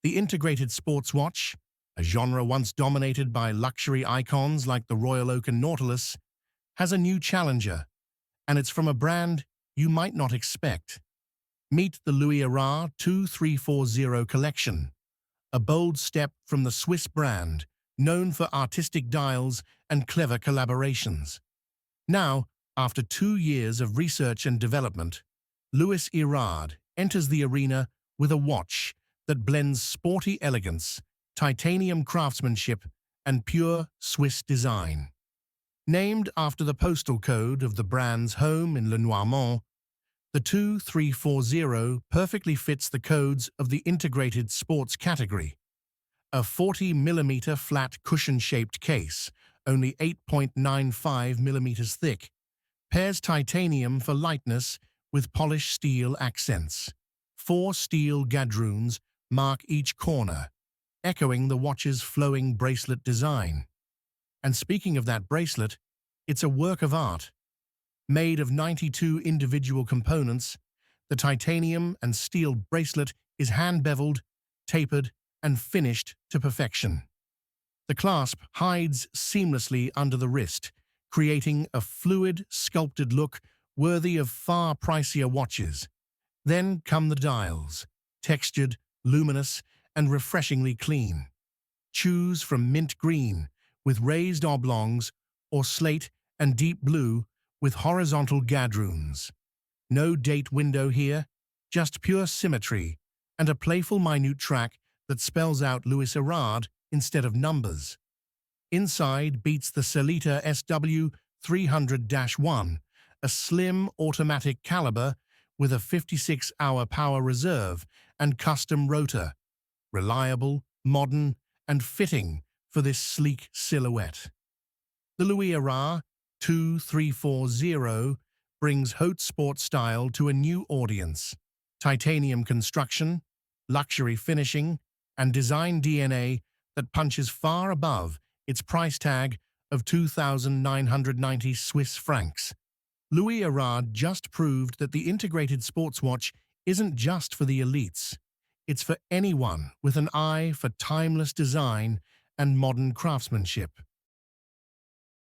The integrated sports watch, a genre once dominated by luxury icons like the Royal Oak and Nautilus, has a new challenger, and it's from a brand you might not expect. Meet the Louis Erard 2340 collection, a bold step from the Swiss brand, known for artistic dials and clever collaborations. Now, after 2 years of research and development, Louis Erard enters the arena with a watch that blends sporty elegance, titanium craftsmanship, and pure Swiss design. Named after the postal code of the brand's home in Le Noirmont, the 2340 perfectly fits the codes of the integrated sports category. A 40mm flat cushion-shaped case, only 8.95mm thick, pairs titanium for lightness with polished steel accents. 4 steel gadroons mark each corner, echoing the watch's flowing bracelet design. And speaking of that bracelet, it's a work of art. Made of 92 individual components, the titanium and steel bracelet is hand-beveled, tapered, and finished to perfection. The clasp hides seamlessly under the wrist, creating a fluid, sculpted look worthy of far pricier watches. Then come the dials, textured, luminous, and refreshingly clean. Choose from mint green with raised oblongs or slate and deep blue with horizontal gadroons. No date window here, just pure symmetry and a playful minute track that spells out Louis Erard instead of numbers. Inside beats the Sellita SW 300-1, a slim automatic caliber with a 56-hour power reserve and custom rotor, reliable, modern, and fitting for this sleek silhouette. The Louis Erard 2340 brings haute sport style to a new audience. Titanium construction, luxury finishing, and design DNA that punches far above its price tag of 2,990 Swiss francs. Louis Erard just proved that the integrated sports watch isn't just for the elites. It's for anyone with an eye for timeless design and modern craftsmanship.